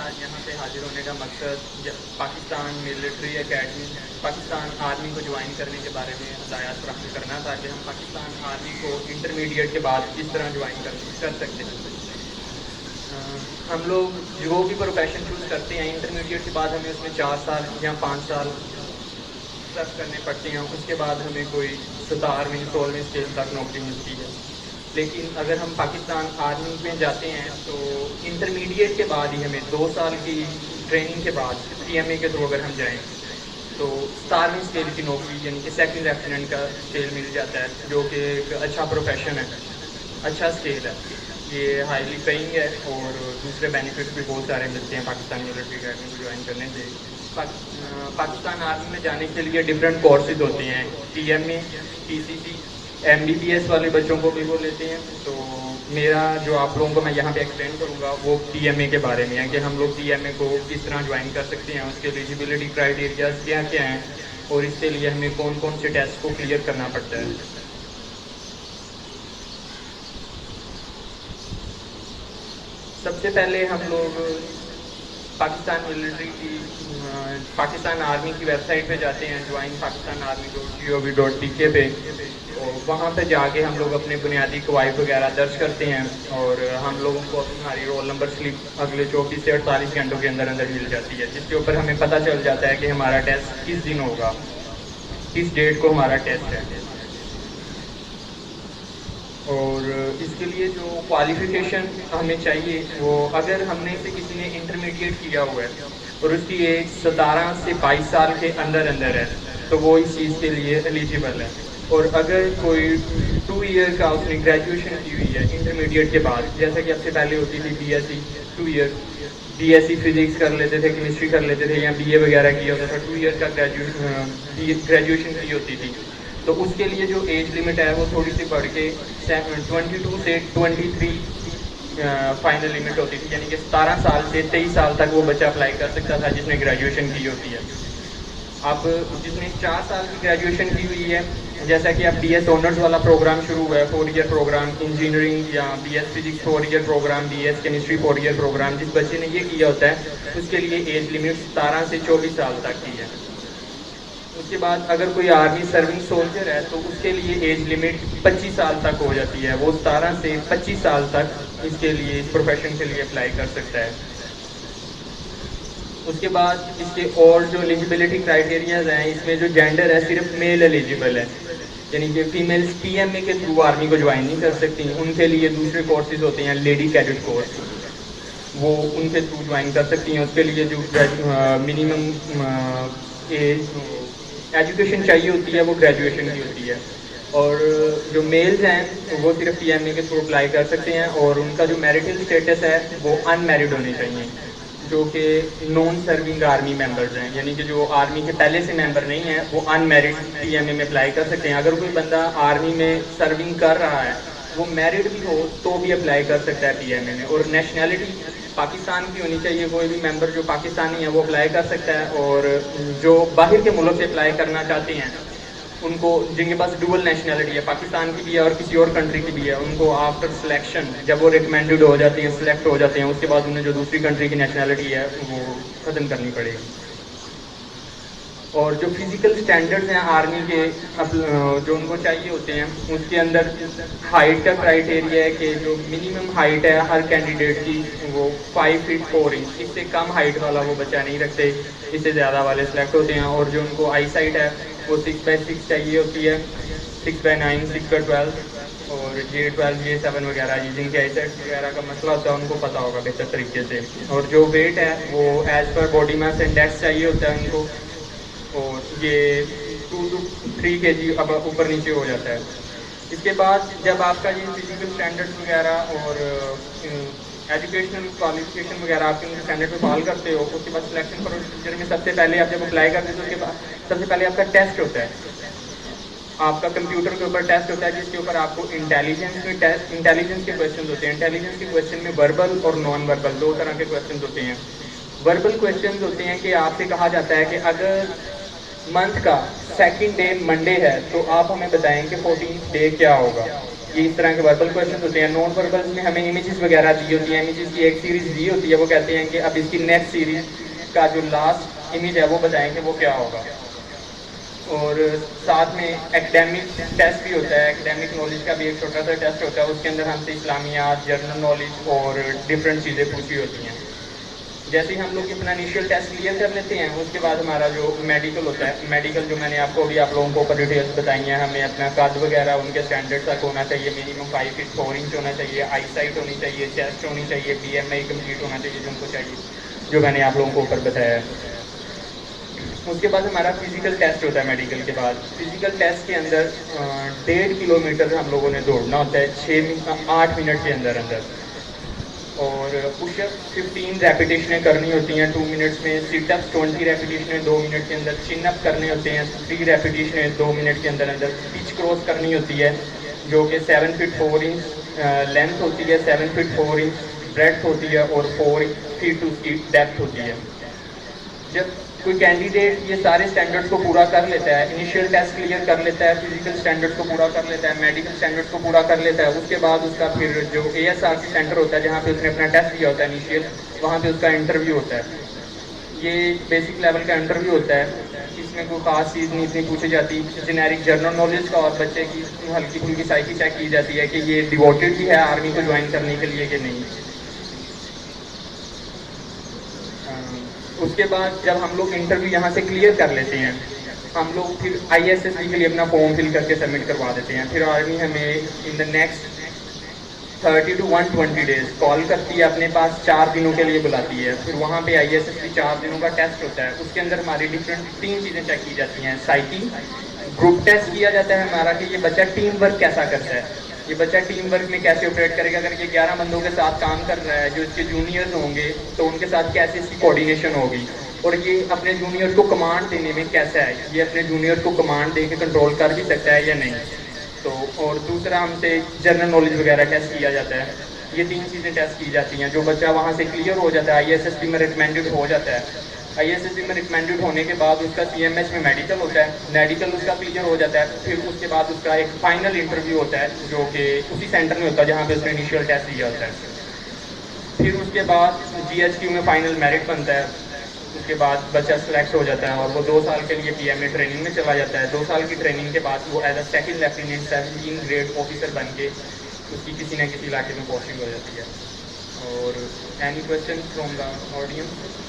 آج یہاں پہ حاضر ہونے کا مقصد Pakistan military academy Pakistan army کو جوائن کرنے کے بارے میں ہدایات فراہم کرنا تھا کہ ہم پاکستان آرمی کو انٹرمیڈیٹ کے بعد کس طرح جوائن کر سکتے ہیں. ہم لوگ جو بھی پروفیشن چوز کرتے ہیں انٹرمیڈیٹ کے بعد ہمیں اس میں 4 سال یا 5 سال سرو کرنے پڑتے ہیں. اس کے بعد ہمیں کوئی 17ویں 16ویں اسٹیج تک نوکری ملتی ہے. لیکن اگر ہم پاکستان آرمی میں جاتے ہیں تو انٹرمیڈیٹ کے بعد ہی ہمیں 2 سال کی ٹریننگ کے بعد پی ایم اے کے تھرو اگر ہم جائیں تو 17ویں اسکیل کی نوکری یعنی کہ سیکنڈ لیفٹیننٹ کا اسکیل مل جاتا ہے, جو کہ ایک اچھا پروفیشن ہے, اچھا اسکیل ہے. یہ ہائیلی پیئنگ ہے اور دوسرے بینیفٹس بھی بہت سارے ملتے ہیں پاکستان ملٹری اکیڈمی کو جوائن کرنے سے. پاکستان آرمی میں جانے کے لیے ڈفرینٹ کورسز ہوتے ہیں, ٹی ایم اے, پی سی سی, ایم بی بی ایس والے بچوں کو بھی وہ لیتے ہیں. تو میرا جو آپ لوگوں کو میں یہاں پہ ایکسپلین کروں گا وہ ٹی ایم اے کے بارے میں ہے کہ ہم لوگ ٹی ایم اے کو کس طرح جوائن کر سکتے ہیں, اس کے ایلیجیبلٹی کرائٹیریاز کیا کیا ہیں اور اس کے لیے ہمیں کون کون سے ٹیسٹ کو کلیئر کرنا پڑتا ہے. سب سے پہلے ہم لوگ پاکستان ملٹری کی پاکستان آرمی کی ویب سائٹ پہ جاتے ہیں, جوائن پاکستان آرمی .gov.pk پہ. اور وہاں پہ جا کے ہم لوگ اپنے بنیادی قواعد وغیرہ درج کرتے ہیں اور ہم لوگوں کو ہماری رول نمبر سلپ اگلے 24 سے 48 گھنٹوں کے اندر اندر مل جاتی ہے, جس کے اوپر ہمیں پتہ چل جاتا ہے کہ ہمارا ٹیسٹ کس دن ہوگا, کس ڈیٹ کو ہمارا ٹیسٹ ہے. اور اس کے لیے جو کوالیفیکیشن ہمیں چاہیے وہ اگر ہم نے سے کسی نے انٹرمیڈیٹ کیا ہوا ہے اور اس کی ایج 17 سے 22 سال کے اندر اندر ہے تو وہ اس چیز کے لیے ایلیجیبل ہے. اور اگر کوئی 2 ایئر کا اس نے گریجویشن کی ہوئی ہے انٹرمیڈیٹ کے بعد, جیسا کہ اب سے پہلے ہوتی تھی B S C 2 year, B S C physics کر لیتے تھے, کیمسٹری کر لیتے تھے یا بی اے وغیرہ کیا ہوتا تھا, 2 ایئر کا گریجویشن کی ہوتی تھی. تو اس کے لیے جو ایج لمٹ ہے وہ تھوڑی سی بڑھ کے 22 سے 23 فائنل لمٹ ہوتی تھی, یعنی کہ 17 سال سے 23 سال تک وہ بچہ اپلائی کر سکتا تھا جس نے گریجویشن کی ہوتی ہے. اب جس نے 4 سال کی گریجویشن کی ہوئی ہے, جیسا کہ اب بی ایس آنرز والا پروگرام شروع ہوا ہے, 4 ایئر پروگرام انجینئرنگ یا B S physics 4 year programme, B S chemistry 4 year programme, جس بچے نے یہ کیا ہوتا ہے اس کے لیے ایج لمٹ 17 سے 24 سال تک کی ہے. اس کے بعد اگر کوئی آرمی سرونگ سولجر ہے تو اس کے لیے ایج لمٹ 25 سال تک ہو جاتی ہے, وہ 17 سے 25 سال تک اس کے لیے اس پروفیشن کے لیے اپلائی کر سکتا ہے. اس کے بعد اس کے اور جو ایلیجیبلٹی کرائٹیریاز ہیں, اس میں جو جینڈر ہے صرف میل ایلیجیبل ہے, یعنی کہ فیمیلز پی ایم اے کے تھرو آرمی کو جوائن نہیں کر سکتی. ان کے لیے دوسرے کورسز ہوتے ہیں, لیڈی کیڈٹ کورس, وہ ان کے تھرو جوائن کر سکتی ہیں. اس کے لیے جو منیمم ایجوکیشن چاہیے ہوتی ہے وہ گریجویشن کی ہوتی ہے. اور جو میلز ہیں وہ صرف پی ایم اے کے تھرو اپلائی کر سکتے ہیں اور ان کا جو میرٹل اسٹیٹس ہے وہ ان میرڈ ہونے چاہیے, جو کہ نان سرونگ آرمی ممبرز ہیں, یعنی کہ جو آرمی کے پہلے سے ممبر نہیں ہیں وہ ان میرڈ پی ایم اے میں اپلائی کر سکتے ہیں. اگر کوئی بندہ آرمی میں سرونگ کر رہا ہے وہ میرڈ بھی ہو تو بھی اپلائی کر سکتا ہے پی ایم اے میں. اور نیشنلٹی پاکستان کی ہونی چاہیے, کوئی بھی ممبر جو پاکستانی ہے وہ اپلائی کر سکتا ہے. اور جو باہر کے ملک سے اپلائی کرنا چاہتے ہیں ان کو, جن کے پاس ڈوئل نیشنلٹی ہے, پاکستان کی بھی ہے اور کسی اور کنٹری کی بھی ہے, ان کو آفٹر سلیکشن جب وہ ریکمینڈڈ ہو جاتے ہیں, سلیکٹ ہو جاتے ہیں, اس کے بعد انہیں جو دوسری کنٹری کی نیشنلٹی ہے وہ ختم کرنی پڑے گی. اور جو فزیکل اسٹینڈرڈز ہیں آرمی کے جو ان کو چاہیے ہوتے ہیں, اس کے اندر ہائٹ کا کرائٹیریا ہے کہ جو منیمم ہائٹ ہے ہر کینڈیڈیٹ کی وہ 5 فٹ 4 انچ, اس سے کم ہائٹ والا وہ بچہ نہیں رکھتے, اس سے زیادہ والے سلیکٹ ہوتے ہیں. اور جو ان کو آئی سائٹ ہے وہ 6/6 چاہیے ہوتی ہے, 6/9, 6/12 اور J12 J7 وغیرہ, جن کے آئی سائٹ وغیرہ کا مسئلہ ہوتا ہے ان کو پتہ ہوگا بہتر طریقے سے. اور جو ویٹ ہے وہ as per body mass index چاہیے ہوتا ہے ان کو, اور یہ 2 to 3 kg اب اوپر نیچے ہو جاتا ہے. اس کے بعد جب آپ کا یہ فزیکل اسٹینڈرڈ وغیرہ اور ایجوکیشنل کوالیفیکیشن وغیرہ آپ کے اسٹینڈرڈ پہ فال کرتے ہو, اس کے بعد سلیکشن پروسیجر میں سب سے پہلے آپ جب اپلائی کرتے ہو تو اس کے بعد سب سے پہلے آپ کا ٹیسٹ ہوتا ہے, آپ کا کمپیوٹر کے اوپر ٹیسٹ ہوتا ہے جس کے اوپر آپ کو انٹیلیجنس کے کویشچنز ہوتے ہیں. انٹیلیجنس کے کویشچن میں وربل اور نان وربل 2 طرح کے کویشچنز ہوتے ہیں. وربل کویشچنز ہوتے ہیں کہ آپ سے کہا جاتا ہے کہ اگر منتھ کا 2nd ڈے منڈے ہے تو آپ ہمیں بتائیں کہ 14th ڈے کیا ہوگا, یہ اس طرح کے وربل کویشچن ہوتے ہیں. نان وربل میں ہمیں امیجز وغیرہ دی ہوتی ہیں, امیجز کی ایک سیریز دی ہوتی ہے, وہ کہتے ہیں کہ اب اس کی نیکسٹ سیریز کا جو لاسٹ امیج ہے وہ بتائیں کہ وہ کیا ہوگا. اور ساتھ میں ایکڈیمک ٹیسٹ بھی ہوتا ہے, ایکڈیمک نالج کا بھی ایک چھوٹا سا ٹیسٹ ہوتا ہے, اس کے اندر ہم سے اسلامیات, جنرل نالج اور ڈفرینٹ چیزیں پوچھی ہوتی ہیں. جیسے ہی ہم لوگ اپنا انیشیل ٹیسٹ کلیئر کر لیتے ہیں, اس کے بعد ہمارا جو میڈیکل ہوتا ہے, میڈیکل جو میں نے آپ کو ابھی آپ لوگوں کو اوپر ڈیٹیلس بتائی ہیں, ہمیں اپنا قد وغیرہ ان کے اسٹینڈرڈ تک ہونا چاہیے, منیمم 5 فٹ 4 انچ ہونا چاہیے, آئی سائٹ ہونی چاہیے, چیسٹ ہونی چاہیے, BMI کمپلیٹ ہونا چاہیے جو ان کو چاہیے, جو میں نے آپ لوگوں کو اوپر بتایا ہے. اس کے بعد ہمارا فزیکل ٹیسٹ ہوتا ہے. میڈیکل کے بعد فزیکل ٹیسٹ کے اندر 1.5 کلومیٹر ہم لوگوں نے دوڑنا ہوتا ہے 8 منٹ کے اندر اندر, اور پش اپ 15 ریپیٹیشنیں کرنی ہوتی ہیں 2 منٹس میں, سٹ اپس 20 ریپیٹیشنیں 2 منٹ کے اندر, چن اپ کرنے ہوتے ہیں 3 ریپیٹیشنیں 2 منٹ کے اندر اندر, پچ کراس کرنی ہوتی ہے جو کہ 7 فٹ 4 انچ لینتھ ہوتی ہے, 7 فٹ 4 انچ بریڈتھ ہوتی ہے, اور 4 فٹ اس کی ڈیپتھ ہوتی ہے. جب کوئی کینڈیڈیٹ یہ سارے اسٹینڈرڈس کو پورا کر لیتا ہے, انیشیل ٹیسٹ کلیئر کر لیتا ہے, فزیکل اسٹینڈرڈس کو پورا کر لیتا ہے, میڈیکل اسٹینڈرڈس کو پورا کر لیتا ہے, اس کے بعد اس کا پھر جو ASRC سینٹر ہوتا ہے جہاں پہ اس نے اپنا ٹیسٹ دیا ہوتا ہے انیشیل, وہاں پہ اس کا انٹرویو ہوتا ہے. یہ بیسک لیول کا انٹرویو ہوتا ہے, اس میں کوئی خاص چیز نہیں اتنی پوچھی جاتی, جنیرک جنرل نالج کا, اور بچے کی ہلکی پھلکی سائیکی چیک کی جاتی ہے کہ یہ ڈیووٹیڈ بھی ہے آرمی کو جوائن کرنے کے لیے کہ نہیں. اس کے بعد جب ہم لوگ انٹرویو یہاں سے کلیئر کر لیتے ہیں, ہم لوگ پھر ISSB کے لیے اپنا فارم فل کر کے سبمٹ کروا دیتے ہیں. پھر آرمی ہمیں ان دا نیکسٹ 30 to 120 ڈیز کال کرتی ہے, اپنے پاس 4 دنوں کے لیے بلاتی ہے. پھر وہاں پہ ISSB 4 دنوں کا ٹیسٹ ہوتا ہے, اس کے اندر ہماری ڈفرینٹ 3 چیزیں چیک کی جاتی ہیں. سائیکی, گروپ ٹیسٹ کیا جاتا ہے ہمارا کہ یہ بچہ ٹیم ورک کیسا کرتا ہے, یہ بچہ ٹیم ورک میں کیسے آپریٹ کرے گا. اگر یہ 11 بندوں کے ساتھ کام کر رہا ہے جو اس کے جونیئرز ہوں گے تو ان کے ساتھ کیسے اس کی کوآرڈینیشن ہوگی, اور یہ اپنے جونیئرز کو کمانڈ دینے میں کیسا ہے, یہ اپنے جونیئرز کو کمانڈ دے کے کنٹرول کر بھی سکتا ہے یا نہیں. تو اور دوسرا ہم سے جنرل نالج وغیرہ ٹیسٹ کیا جاتا ہے. یہ 3 چیزیں ٹیسٹ کی جاتی ہیں. جو بچہ وہاں سے کلیئر ہو جاتا ہے, ISSB میں ریکمینڈڈ ہو جاتا ہے, ISSB میں ریکمینڈڈ ہونے کے بعد اس کا CMH میں میڈیکل ہوتا ہے, میڈیکل اس کا کلیئر ہو جاتا ہے. پھر اس کے بعد اس کا ایک فائنل انٹرویو ہوتا ہے جو کہ اسی سینٹر میں ہوتا ہے جہاں پہ اس نے انیشیل ٹیسٹ دیا ہوتا ہے. پھر اس کے بعد GHQ میں فائنل میرٹ بنتا ہے. اس کے بعد بچہ سلیکٹ ہو جاتا ہے اور وہ 2 سال کے لیے PMA ٹریننگ میں چلا جاتا ہے. 2 سال کی ٹریننگ کے بعد وہ as a second lieutenant 17 grade officer بن کے اس کی کسی نہ کسی علاقے میں پوسٹنگ ہو جاتی ہے. اور any question from the audience?